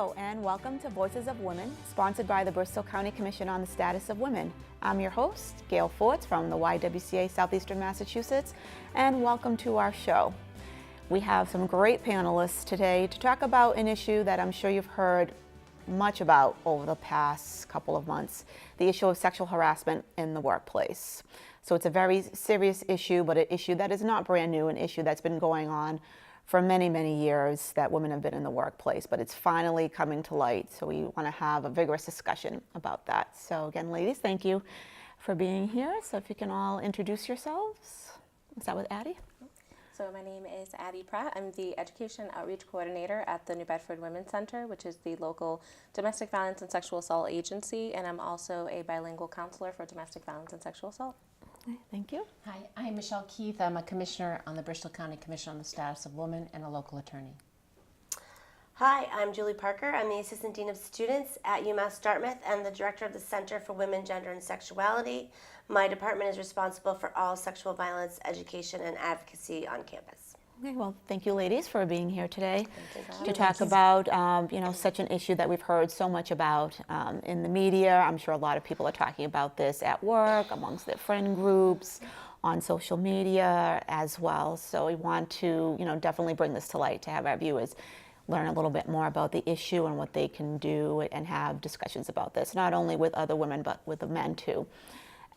Hello and welcome to Voices of Women, sponsored by the Bristol County Commission on the Status of Women. I'm your host, Gail Fortes from the YWCA Southeastern Massachusetts, and welcome to our show. We have some great panelists today to talk about an issue that I'm sure you've heard much about over the past couple of months, the issue of sexual harassment in the workplace. So it's a very serious issue, but an issue that is not brand new, an issue that's been going on for many, many years that women have been in the workplace, but it's finally coming to light. So we want to have a vigorous discussion about that. So again, ladies, thank you for being here. So if you can all introduce yourselves. Let's start with Ady. So my name is Ady Prattt. I'm the Education Outreach Coordinator at the New Bedford Women's Center, which is the local domestic violence and sexual assault agency, and I'm also a bilingual counselor for domestic violence and sexual assault. Okay, thank you. Hi, I'm Michelle Keith. I'm a commissioner on the Bristol County Commission on the Status of Women and a local attorney. Hi, I'm Juli Parker. I'm the Assistant Dean of Students at UMass Dartmouth and the Director of the Center for Women, Gender, and Sexuality. My department is responsible for all sexual violence education and advocacy on campus. Okay, well, thank you, ladies, for being here today to talk about, such an issue that we've heard so much about in the media. I'm sure a lot of people are talking about this at work, amongst their friend groups, on social media as well. So we want to, definitely bring this to light to have our viewers learn a little bit more about the issue and what they can do and have discussions about this, not only with other women, but with the men too,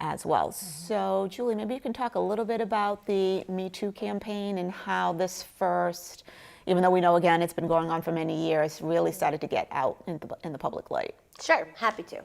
as well. Mm-hmm. So, Julie, maybe you can talk a little bit about the Me Too campaign and how this first, even though we know, again, it's been going on for many years, really started to get out in the public light. Sure, happy to.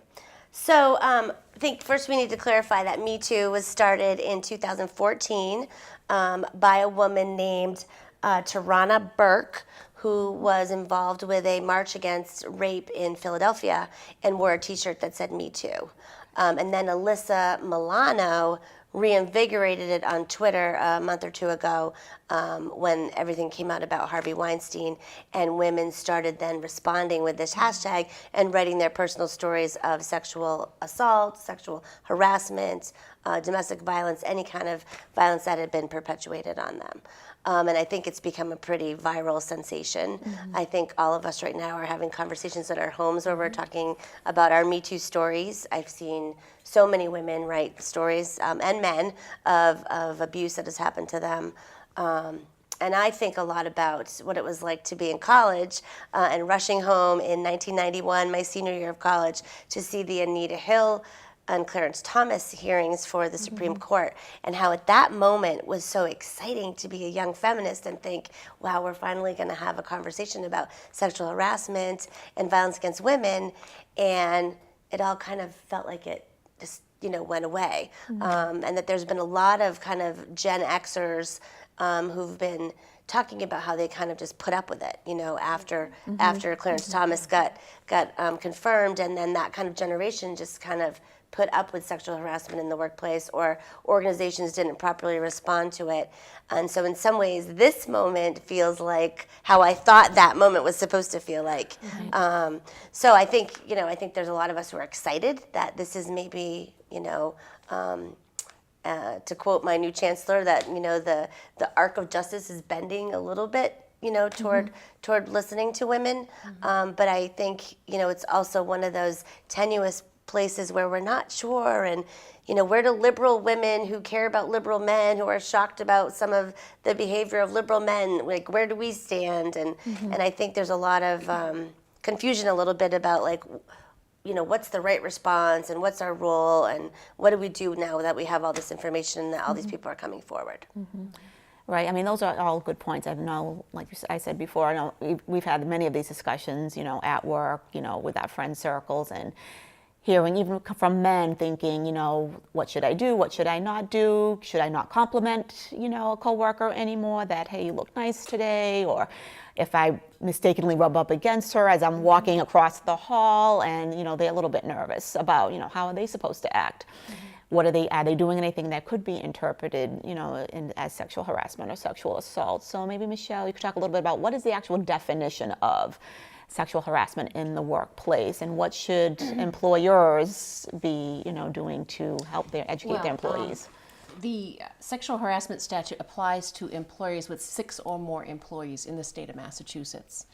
So I think first we need to clarify that Me Too was started in 2014 by a woman named Tarana Burke, who was involved with a march against rape in Philadelphia and wore a t-shirt that said Me Too. And then Alyssa Milano reinvigorated it on Twitter a month or two ago when everything came out about Harvey Weinstein, and women started then responding with this hashtag and writing their personal stories of sexual assault, sexual harassment, domestic violence, any kind of violence that had been perpetuated on them. And I think it's become a pretty viral sensation. Mm-hmm. I think all of us right now are having conversations at our homes where we're talking about our Me Too stories. I've seen so many women write stories, and men, of abuse that has happened to them. And I think a lot about what it was like to be in college and rushing home in 1991, my senior year of college, to see the Anita Hill and Clarence Thomas hearings for the Supreme Court, and how at that moment was so exciting to be a young feminist and think, wow, we're finally going to have a conversation about sexual harassment and violence against women, and it all kind of felt like it just, went away. And that there's been a lot of kind of Gen Xers who've been talking about how they kind of just put up with it, after Clarence Thomas got confirmed, and then that kind of generation just kind of put up with sexual harassment in the workplace, or organizations didn't properly respond to it. And so in some ways, this moment feels like how I thought that moment was supposed to feel like. Right. So I think, I think there's a lot of us who are excited that this is maybe, to quote my new chancellor, that, the arc of justice is bending a little bit, toward listening to women. But I think, it's also one of those tenuous places where we're not sure, and where do liberal women who care about liberal men, who are shocked about some of the behavior of liberal men, like, where do we stand? And and I think there's a lot of confusion a little bit about, like, what's the right response and what's our role and what do we do now that we have all this information and that all these people are coming forward. Right. I mean, those are all good points. I know, like I said before, I know we've had many of these discussions, at work, with our friend circles, and hearing even from men thinking, what should I do? What should I not do? Should I not compliment, a coworker anymore that, hey, you look nice today? Or if I mistakenly rub up against her as I'm walking across the hall, and, they're a little bit nervous about, how are they supposed to act? What are they doing anything that could be interpreted, as sexual harassment or sexual assault? So maybe, Michelle, you could talk a little bit about what is the actual definition of sexual harassment in the workplace, and what should employers be, doing to help educate their employees? the sexual harassment statute applies to employers with 6 or more employees in the state of Massachusetts.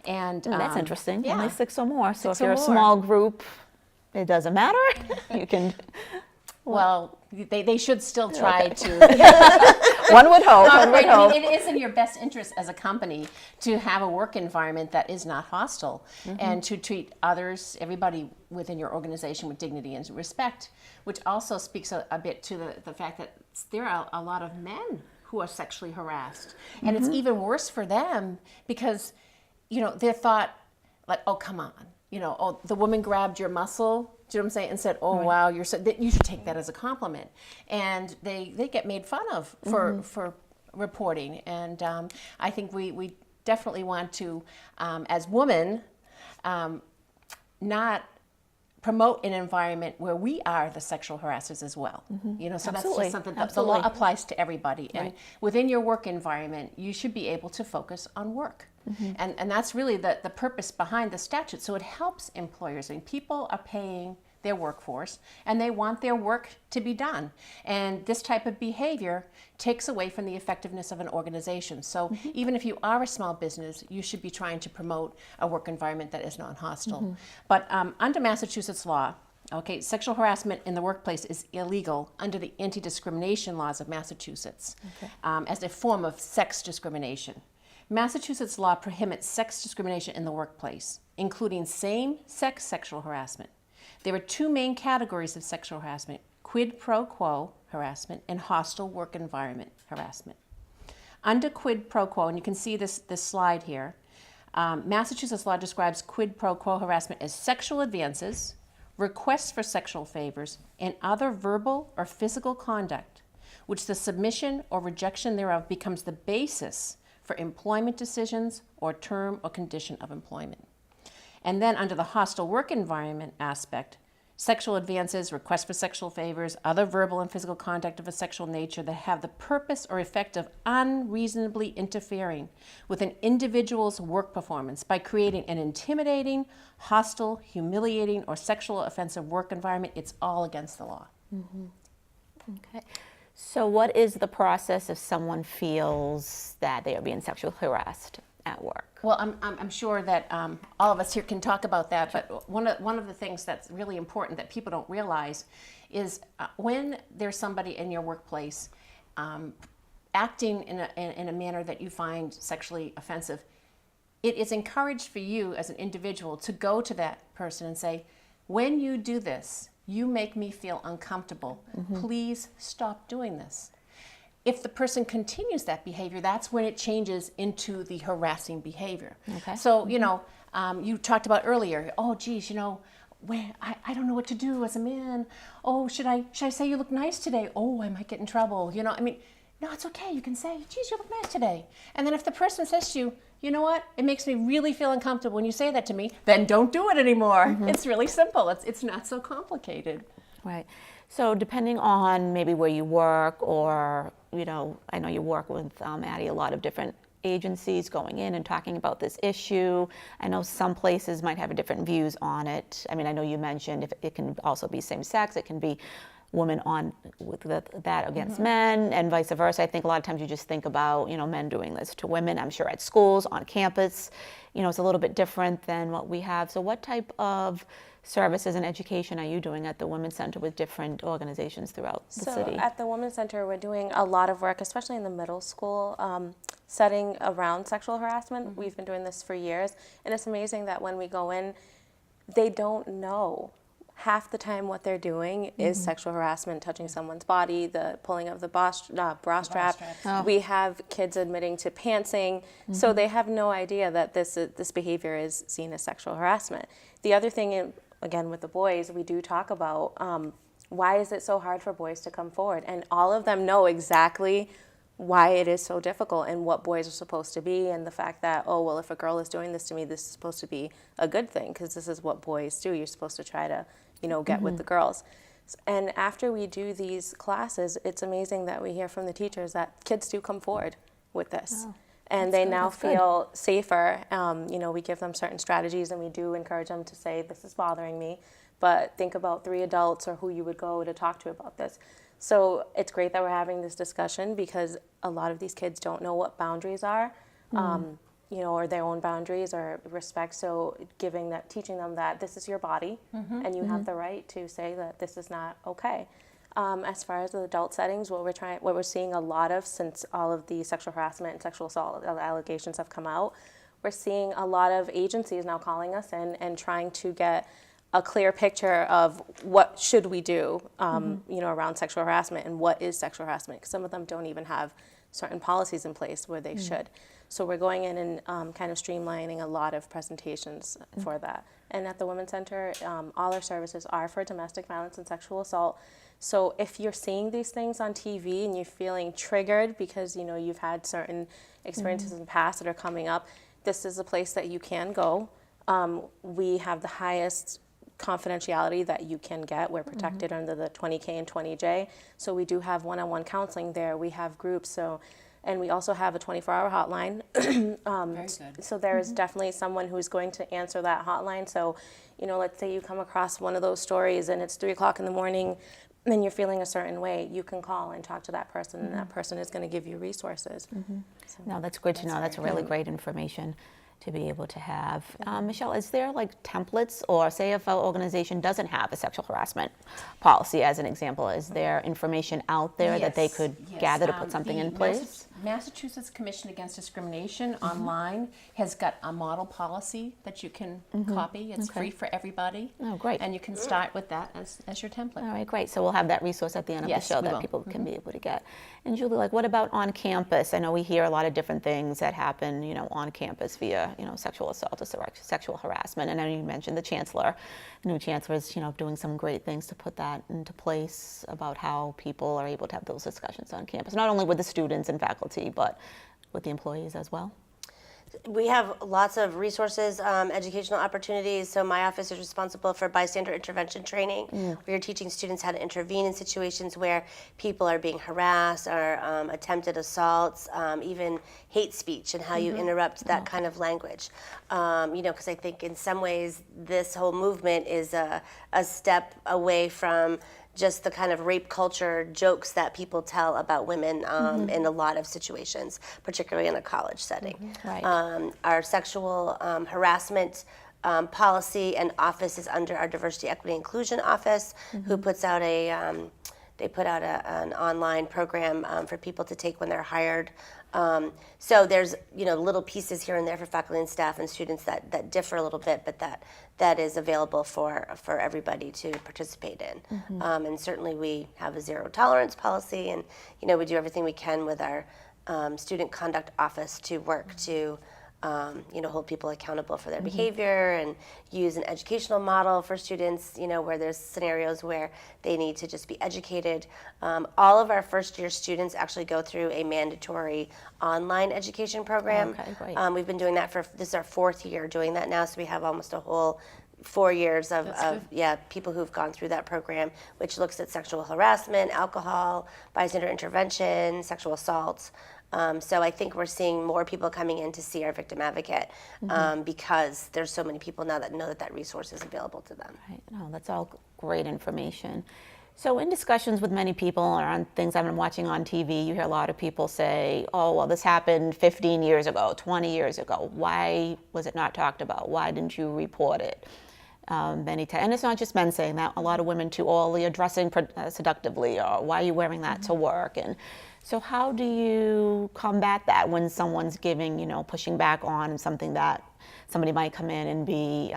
And That's interesting. yeah. Only 6 or more. So 6 if you're or a more. small group, it doesn't matter. You can. Well, they should still try to. One would hope. One would Right. hope. I mean, it is in your best interest as a company to have a work environment that is not hostile and to treat others, everybody within your organization with dignity and respect, which also speaks a bit to the fact that there are a lot of men who are sexually harassed. And it's even worse for them because, they're thought like, oh, come on. Oh, the woman grabbed your muscle. Do you know what I'm saying? And said, "Oh, wow, you should take that as a compliment." And they get made fun of for reporting. And I think we definitely want to, as women, not promote an environment where we are the sexual harassers as well. So that's just something that the law applies to everybody. And within your work environment, you should be able to focus on work. And that's really the purpose behind the statute. So it helps employers. I mean, people are paying their workforce and they want their work to be done. And this type of behavior takes away from the effectiveness of an organization. So even if you are a small business, you should be trying to promote a work environment that is non-hostile. But under Massachusetts law, sexual harassment in the workplace is illegal under the anti-discrimination laws of Massachusetts as a form of sex discrimination. Massachusetts law prohibits sex discrimination in the workplace, including same-sex sexual harassment. There are 2 main categories of sexual harassment: quid pro quo harassment and hostile work environment harassment. Under quid pro quo, and you can see this slide here, Massachusetts law describes quid pro quo harassment as sexual advances, requests for sexual favors, and other verbal or physical conduct, which the submission or rejection thereof becomes the basis for employment decisions or term or condition of employment. And then under the hostile work environment aspect, sexual advances, requests for sexual favors, other verbal and physical conduct of a sexual nature that have the purpose or effect of unreasonably interfering with an individual's work performance by creating an intimidating, hostile, humiliating, or sexual offensive work environment. It's all against the law. Okay. So what is the process if someone feels that they are being sexually harassed at work? Well, I'm sure that all of us here can talk about that, but one of the things that's really important that people don't realize is when there's somebody in your workplace acting in a manner that you find sexually offensive, it is encouraged for you as an individual to go to that person and say, when you do this, you make me feel uncomfortable. Please stop doing this. If the person continues that behavior, that's when it changes into the harassing behavior. Okay. So, you talked about earlier, oh, geez, I don't know what to do as a man. Oh, should I say you look nice today? Oh, I might get in trouble. No, it's okay. You can say, geez, you look nice today. And then if the person says to you, you know what, it makes me really feel uncomfortable when you say that to me, then don't do it anymore. It's really simple. It's not so complicated. Right. So depending on maybe where you work or, I know you work with, Ady, a lot of different agencies going in and talking about this issue. I know some places might have different views on it. I mean, I know you mentioned if it can also be same sex, it can be women on with that against men and vice versa. I think a lot of times you just think about, men doing this to women. I'm sure at schools, on campus, it's a little bit different than what we have. So what type of services and education are you doing at the Women's Center with different organizations throughout the city? At the Women's Center, we're doing a lot of work, especially in the middle school, setting around sexual harassment. We've been doing this for years, and it's amazing that when we go in, they don't know. Half the time what they're doing is sexual harassment, touching someone's body, the pulling of the bra strap. Oh. We have kids admitting to pantsing, so they have no idea that this behavior is seen as sexual harassment. The other thing, again with the boys, we do talk about why is it so hard for boys to come forward, and all of them know exactly why it is so difficult and what boys are supposed to be, and the fact that, oh, well, if a girl is doing this to me, this is supposed to be a good thing because this is what boys do. You're supposed to try to get with the girls. And after we do these classes, it's amazing that we hear from the teachers that kids do come forward with this. Oh, and they now feel safer. We give them certain strategies and we do encourage them to say, this is bothering me, but think about 3 adults or who you would go to talk to about this. So it's great that we're having this discussion because a lot of these kids don't know what boundaries are, or their own boundaries or respect. So teaching them that this is your body and you have the right to say that this is not okay. As far as the adult settings, what we're seeing a lot of since all of the sexual harassment and sexual assault allegations have come out, we're seeing a lot of agencies now calling us in and trying to get a clear picture of what should we do, around sexual harassment and what is sexual harassment. Because some of them don't even have certain policies in place where they should. So we're going in and kind of streamlining a lot of presentations for that. And at the Women's Center, all our services are for domestic violence and sexual assault. So if you're seeing these things on TV and you're feeling triggered because you've had certain experiences in the past that are coming up, this is a place that you can go. We have the highest confidentiality that you can get. We're protected under the 20K and 20J. So we do have one-on-one counseling there. We have groups. And we also have a 24-hour hotline. Very good. So there is definitely someone who's going to answer that hotline. So, let's say you come across one of those stories and it's 3 o'clock in the morning and you're feeling a certain way, you can call and talk to that person and that person is going to give you resources. So no, that's good to know. That's really great information to be able to have. Michelle, is there like templates, or say if an organization doesn't have a sexual harassment policy as an example, is there information out there that they could gather to put something in place? Massachusetts Commission Against Discrimination online has got a model policy that you can copy. It's free for everybody. Oh, great. And you can start with that as your template. All right, great. So we'll have that resource at the end of the show that people can be able to get. And Julie, what about on campus? I know we hear a lot of different things that happen, on campus via, sexual assault or sexual harassment. And I know you mentioned the new chancellor is, doing some great things to put that into place about how people are able to have those discussions on campus, not only with the students and faculty, but with the employees as well. We have lots of resources, educational opportunities. So my office is responsible for bystander intervention training, where you're teaching students how to intervene in situations where people are being harassed or attempted assaults, even hate speech, and how you interrupt that kind of language. Because I think in some ways this whole movement is a step away from just the kind of rape culture jokes that people tell about women in a lot of situations, particularly in a college setting. Right. Our sexual harassment policy and office is under our Diversity, Equity, Inclusion Office, who puts out an online program for people to take when they're hired. So there's little pieces here and there for faculty and staff and students that differ a little bit, but that is available for everybody to participate in. And certainly we have a zero tolerance policy, and we do everything we can with our student conduct office to work to hold people accountable for their behavior and use an educational model for students, where there's scenarios where they need to just be educated. All of our first year students actually go through a mandatory online education program. Okay, great. We've been doing that this is our 4th year doing that now, so we have almost a whole 4 years of people who've gone through that program, which looks at sexual harassment, alcohol, bystander intervention, sexual assault. So I think we're seeing more people coming in to see our victim advocate because there's so many people now that know that resource is available to them. Right. No, that's all great information. So in discussions with many people or on things I've been watching on TV, you hear a lot of people say, oh, well, this happened 15 years ago, 20 years ago. Why was it not talked about? Why didn't you report it? Many times, and it's not just men saying that, a lot of women too, oh, you're dressing seductively, or why are you wearing that to work? And so how do you combat that when someone's giving, pushing back on something that somebody might come in and be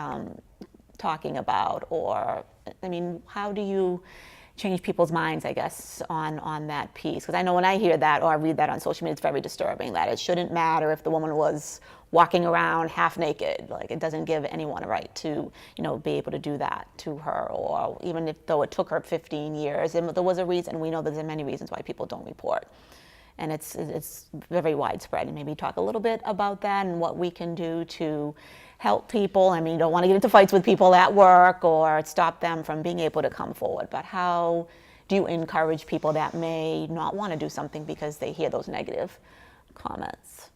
talking about? Or, how do you change people's minds, I guess, on that piece? Because I know when I hear that or I read that on social media, it's very disturbing that it shouldn't matter if the woman was walking around half naked. Like, it doesn't give anyone a right to, be able to do that to her, or even though it took her 15 years, and there was a reason. We know there's many reasons why people don't report. And it's very widespread. And maybe talk a little bit about that and what we can do to help people. You don't want to get into fights with people at work or stop them from being able to come forward. But how do you encourage people that may not want to do something because they hear those negative comments?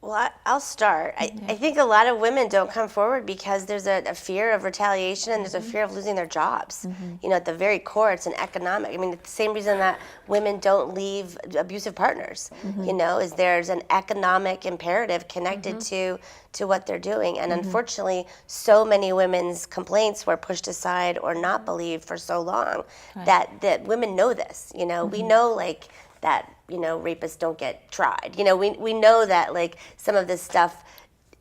Well, I'll start. I think a lot of women don't come forward because there's a fear of retaliation and there's a fear of losing their jobs. You know, at the very core, it's an economic. I mean, it's the same reason that women don't leave abusive partners. You know, is there's an economic imperative connected to what they're doing. And unfortunately, so many women's complaints were pushed aside or not believed for so long that women know this. You know, we know like that, you know, rapists don't get tried. You know, we know that like some of this stuff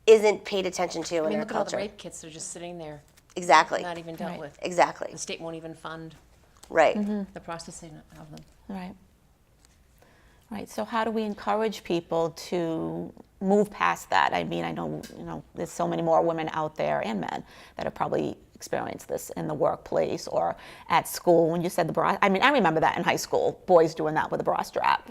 isn't paid attention to in our look culture. at all the rape kits, they're just sitting there. Exactly. Not even dealt with. Exactly. The state won't even fund Right. the processing of them. Right. Right. So how do we encourage people to move past that? I mean, I know, you know, there's so many more women out there and men that have probably experienced this in the workplace or at school. When you said the bra, I mean, I remember that in high school, boys doing that with a bra strap.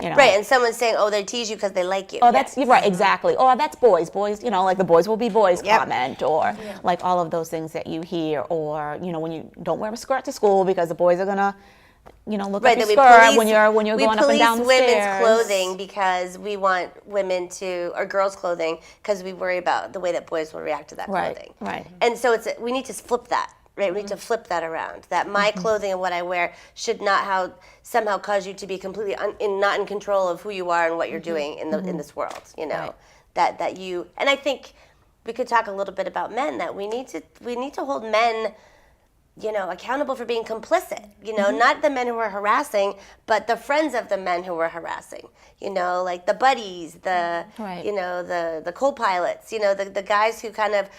You know. Right, and someone's saying, "Oh, they tease you because they like you." Oh, that's you're right, exactly. Oh, that's boys. Boys, you know, like the boys will be boys comment, or like all of those things that you hear, or you know, when you don't wear a skirt to school because the boys are gonna, you know, look at your skirt when you're going up and down the stairs. We police women's clothing because we want women to, or girls' clothing, because we worry about the way that boys will react to that clothing. Right. And so we need to flip that. Right, we need to flip that around. That my clothing and what I wear should not somehow cause you to be completely not in control of who you are and what you're doing in this world. You know, that you, and I think we could talk a little bit about men, that we need to hold men, you know, accountable for being complicit. You know, not the men who were harassing, but the friends of the men who were harassing. You know, like the buddies, you know, the co-pilots. You know, the guys who kind of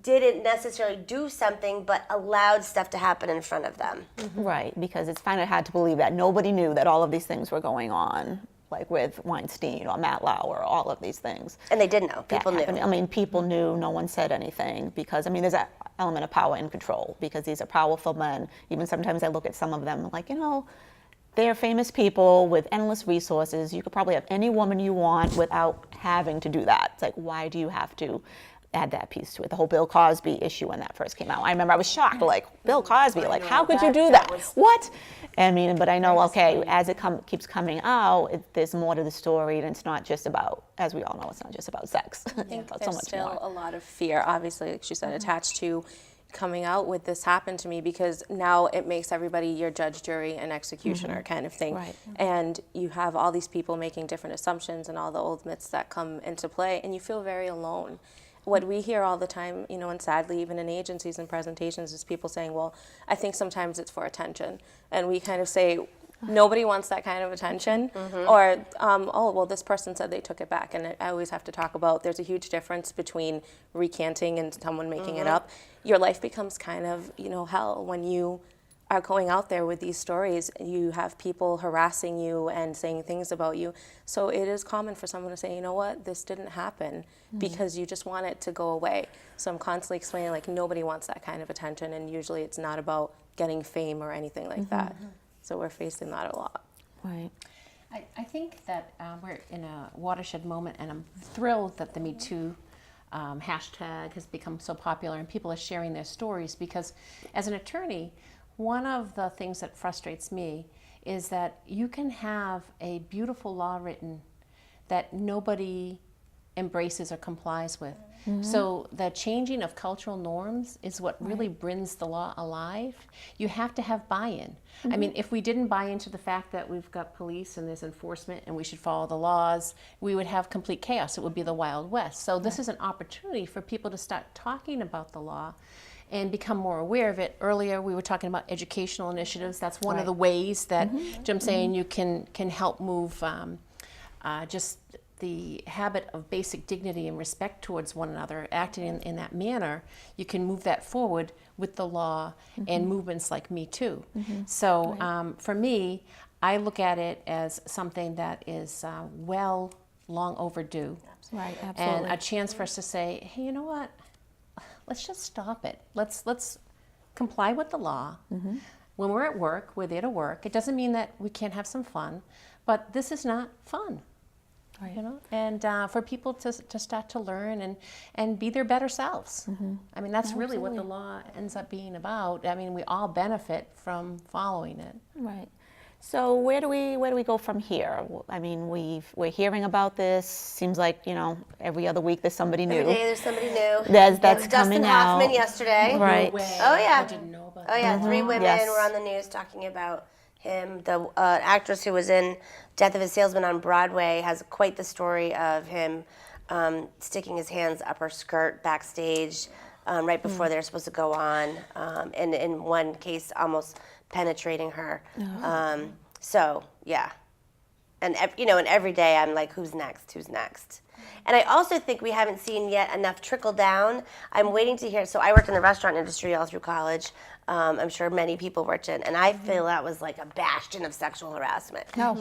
didn't necessarily do something but allowed stuff to happen in front of them. Right, because it's kind of hard to believe that nobody knew that all of these things were going on, like with Weinstein or Matt Lauer, all of these things. And they did know. People knew. I mean, people knew, no one said anything, because, I mean, there's an element of power and control, because these are powerful men. Even sometimes I look at some of them like, you know, they're famous people with endless resources. You could probably have any woman you want without having to do that. It's like, why do you have to add that piece to it? The whole Bill Cosby issue when that first came out, I remember I was shocked, like, Bill Cosby, like, how could you do that? What? I mean, but I know, okay, as it keeps coming out, there's more to the story, and it's not just about, as we all know, it's not just about sex. I think it's there's so much still more. a lot of fear, obviously, like she said, attached to coming out with this happened to me, because now it makes everybody your judge, jury, and executioner kind of thing. Right. And you have all these people making different assumptions and all the old myths that come into play, and you feel very alone. What we hear all the time, you know, and sadly even in agencies and presentations, is people saying, well, I think sometimes it's for attention. And we kind of say, nobody wants that kind of attention. Or, oh, well, this person said they took it back. And I always have to talk about, there's a huge difference between recanting and someone making it up. Your life becomes kind of, you know, hell when you are going out there with these stories. You have people harassing you and saying things about you. So it is common for someone to say, you know what, this didn't happen, because you just want it to go away. So I'm constantly explaining, like, nobody wants that kind of attention, and usually it's not about getting fame or anything like that. So we're facing that a lot. Right. I think that we're in a watershed moment, and I'm thrilled that the Me Too hashtag has become so popular and people are sharing their stories, because as an attorney, one of the things that frustrates me is that you can have a beautiful law written that nobody embraces or complies with. So the changing of cultural norms is what really brings the law alive. You have to have buy-in. I mean, if we didn't buy into the fact that we've got police and there's enforcement and we should follow the laws, we would have complete chaos. It would be the Wild West. So this is an opportunity for people to start talking about the law and become more aware of it. Earlier, we were talking about educational initiatives. That's one of the ways that Jim's saying you can help move just the habit of basic dignity and respect towards one another, acting in that manner. You can move that forward with the law and movements like Me Too. So for me, I look at it as something that is long overdue. Right, absolutely. And a chance for us to say, hey, you know what? Let's just stop it. Let's comply with the law. When we're at work, we're there to work. It doesn't mean that we can't have some fun, but this is not fun. Right. You know, and for people to start to learn and be their better selves. I mean, that's really what the law ends up being about. I mean, we all benefit from following it. Right. So where do we go from here? I mean, we're hearing about this. Seems like, every other week there's somebody new. Every day there's somebody new. That's Dustin coming Hoffman out. yesterday. Right. No way. Oh yeah. I didn't know about Oh yeah. that. 3 women Yes. were on the news talking about him. The actress who was in Death of a Salesman on Broadway has quite the story of him sticking his hands up her skirt backstage right before they're supposed to go on, and in one case almost penetrating her. So yeah, and and every day I'm like, who's next? Who's next? And I also think we haven't seen yet enough trickle down. I'm waiting to hear. So I worked in the restaurant industry all through college. I'm sure many people worked in, and I feel that was like a bastion of sexual harassment. Oh.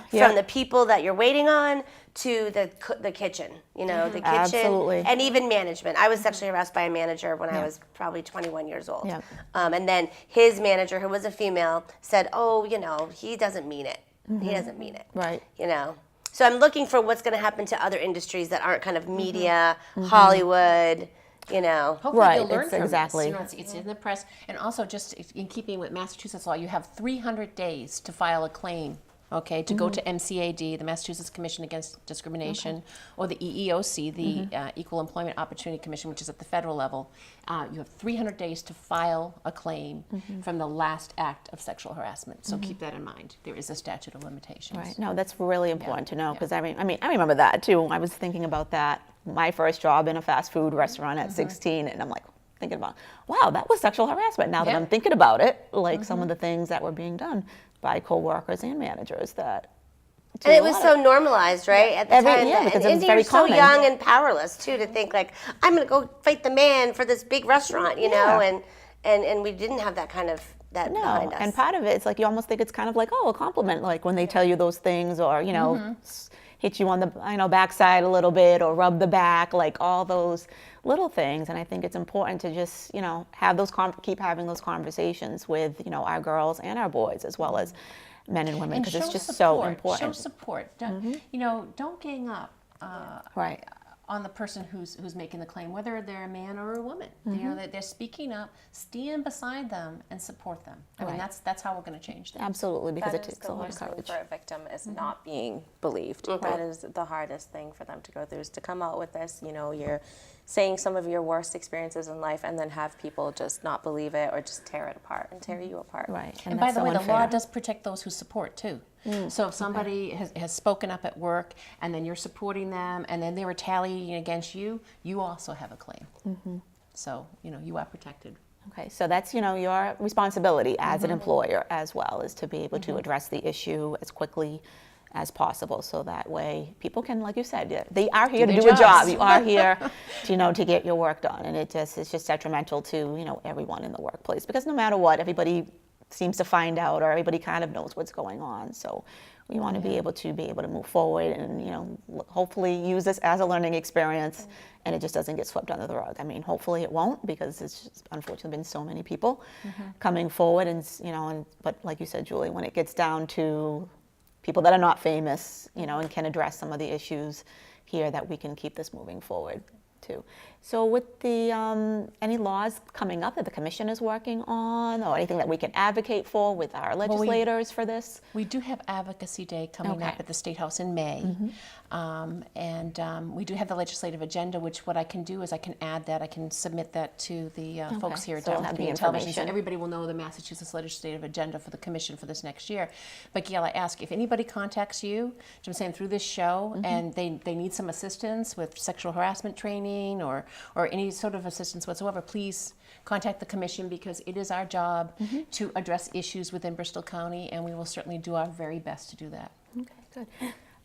From the people that you're waiting on to the kitchen. The kitchen, Absolutely. and even management. I was sexually harassed by a manager when I was probably 21 years old. Yeah. And then his manager, who was a female, said, "Oh, he doesn't mean it. He doesn't mean it." Right. So I'm looking for what's going to happen to other industries that aren't kind of media, Hollywood, Hopefully Right, you'll learn it's from exactly. this. It's in the press. And also, just in keeping with Massachusetts law, you have 300 days to file a claim, to go to MCAD, the Massachusetts Commission Against Discrimination, or the EEOC, the Equal Employment Opportunity Commission, which is at the federal level. You have 300 days to file a claim from the last act of sexual harassment. So keep that in mind. There is a statute of limitations. Right. No, that's really important to know, because I remember that too. I was thinking about that. My first job in a fast food restaurant at 16, and I'm like thinking about, wow, that was sexual harassment. Now that I'm thinking about it, like some of the things that were being done by coworkers and managers that. And it was so normalized, right? At the time, because and it was very you're so common. young and powerless too to think like, I'm going to go fight the man for this big restaurant, and we didn't have that kind of that behind us. And part of it, it's like you almost think it's kind of like, a compliment, like when they tell you those things, or hit you on the backside a little bit, or rub the back, like all those little things. And I think it's important to just have those keep having those conversations with our girls and our boys, as well as men and women, because it's just so important. Show support. Don't gang up. Right. On the person who's making the claim, whether they're a man or a woman. They're speaking up. Stand beside them and support them. I mean, that's how we're going to change things. Absolutely, because That it is takes the a lot of worst thing courage. for a victim is not being believed. That is the hardest thing for them to go through, is to come out with this. You're saying some of your worst experiences in life, and then have people just not believe it, or just tear it apart and tear you apart. Right. And by that's the so way, the unfair. law does protect those who support too. So if somebody has spoken up at work, and then you're supporting them, and then they're retaliating against you, you also have a claim. So you are protected. Okay, so that's your responsibility as an employer as well, is to be able to address the issue as quickly as possible, so that way people can, like you said, they are here to do a job. You are here to get your work done, and it's just detrimental to everyone in the workplace, because no matter what, everybody seems to find out, or everybody kind of knows what's going on. So we want to be able to move forward, and hopefully use this as a learning experience, and it just doesn't get swept under the rug. I mean, hopefully it won't, because it's just unfortunately been so many people coming forward, and but like you said, Julie, when it gets down to people that are not famous, and can address some of the issues here, that we can keep this moving forward too. So with the any laws coming up that the commission is working on, or anything that we can advocate for with our legislators for this? We do have Advocacy Day coming up at the State House in May. And we do have the legislative agenda, which what I can do is I can add that, I can submit that to the folks here at So we'll Dallas have the Community Television, so information. everybody will know the Massachusetts legislative agenda for the commission for this next year. But Gail, I ask, if anybody contacts you, which I'm saying through this show, and they need some assistance with sexual harassment training, or any sort of assistance whatsoever, please contact the commission, because it is our job to address issues within Bristol County, and we will certainly do our very best to do that. Okay, good.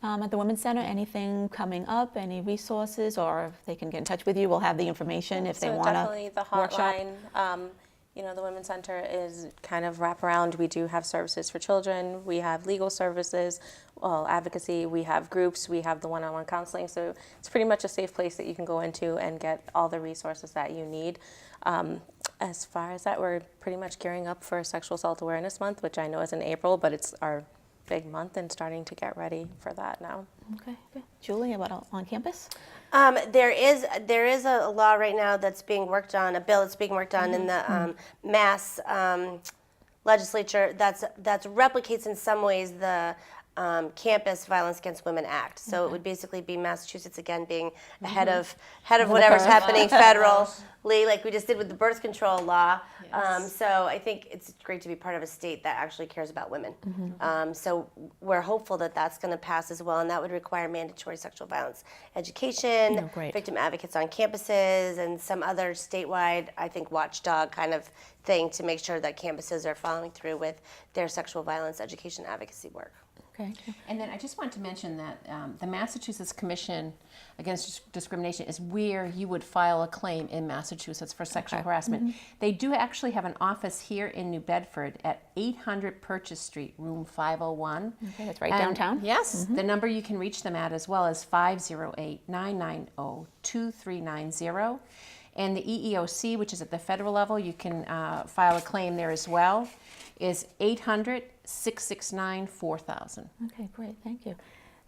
At the Women's Center, anything coming up, any resources, or if they can get in touch with you, we'll have the information if they want to Definitely the workshop. hotline. The Women's Center is kind of wraparound. We do have services for children. We have legal services, advocacy. We have groups. We have the one-on-one counseling. So it's pretty much a safe place that you can go into and get all the resources that you need. As far as that, we're pretty much gearing up for Sexual Assault Awareness Month, which I know is in April, but it's our big month, and starting to get ready for that now. Okay, good. Julie, about on campus? There is a law right now that's being worked on, a bill that's being worked on in the Mass legislature that's replicates in some ways the Campus Violence Against Women Act. So it would basically be Massachusetts again being ahead of whatever's happening federally, like we just did with the birth control law. Yes. So I think it's great to be part of a state that actually cares about women. So we're hopeful that that's going to pass as well, and that would require mandatory sexual violence education, victim advocates on campuses, and some other statewide, I think, watchdog kind of thing to make sure that campuses are following through with their sexual violence education advocacy work. Okay. And then I just want to mention that the Massachusetts Commission Against Discrimination is where you would file a claim in Massachusetts for sexual harassment. They do actually have an office here in New Bedford at 800 Purchase Street, room 501. Okay, that's right downtown. Yes. The number you can reach them at as well is 508-990-2390. And the EEOC, which is at the federal level, you can file a claim there as well, is 800-669-4000. Okay, great, thank you.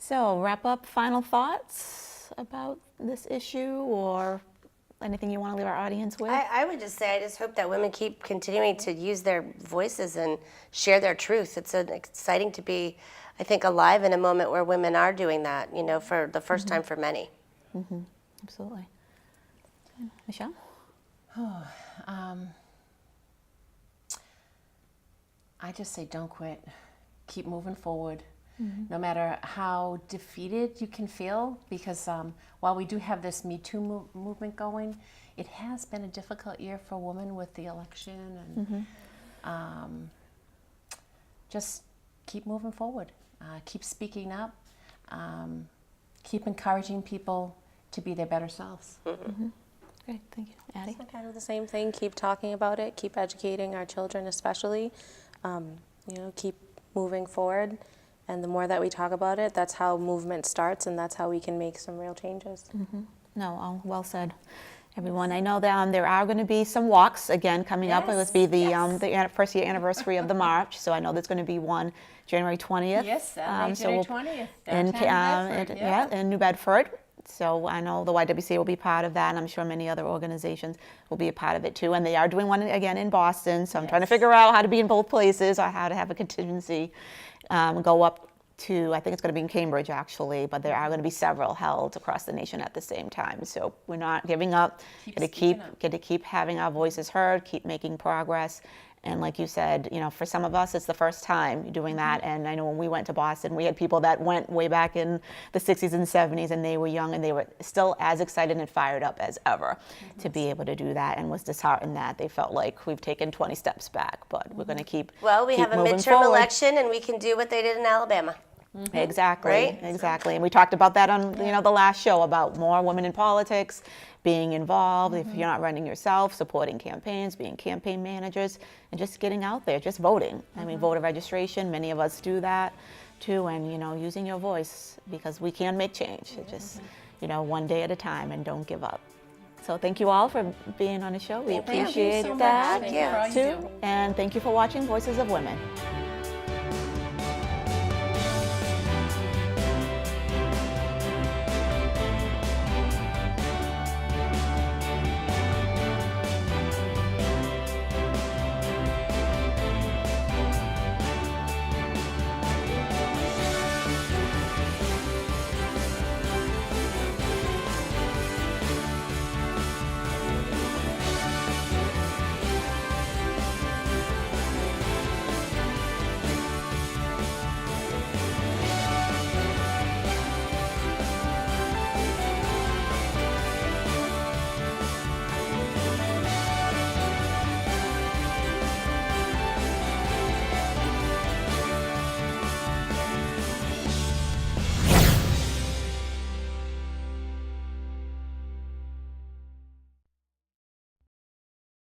So wrap up, final thoughts about this issue or anything you want to leave our audience with? I would just say I just hope that women keep continuing to use their voices and share their truth. It's exciting to be, I think, alive in a moment where women are doing that, for the first time for many. Absolutely. Michelle? I just say don't quit. Keep moving forward. No matter how defeated you can feel, because while we do have this Me Too movement going, it has been a difficult year for women with the election. And just keep moving forward. Keep speaking up. Keep encouraging people to be their better selves. Great, thank you. Ady? So kind of the same thing. Keep talking about it. Keep educating our children, especially. Keep moving forward. And the more that we talk about it, that's how movement starts, and that's how we can make some real changes. No, well said, everyone. I know that there are going to be some walks again coming up. It will be the first year anniversary of the march. So I know there's going to be one January 20th. Yes, January 20th. In New Bedford. So I know the YWCA will be part of that, and I'm sure many other organizations will be a part of it too. And they are doing one again in Boston, so I'm trying to figure out how to be in both places or how to have a contingency go up to, I think it's going to be in Cambridge actually, but there are going to be several held across the nation at the same time. So we're not giving up. Got to keep having our voices heard, keep making progress. And like you said, for some of us, it's the first time doing that. And I know when we went to Boston, we had people that went way back in the 60s and 70s, and they were young, and they were still as excited and fired up as ever to be able to do that, and was disheartened that they felt like we've taken 20 steps back. But we're going to keep Well, we have a midterm election, and we can do what they did in Alabama. Exactly, Right? Exactly. And we talked about that on the last show about more women in politics, being involved. If you're not running yourself, supporting campaigns, being campaign managers, and just getting out there, just voting. I mean, voter registration, many of us do that too, and using your voice, because we can make change. It just one day at a time, and don't give up. So thank you all for being on the show. We appreciate that Thank you. too. And thank you for watching Voices of Women.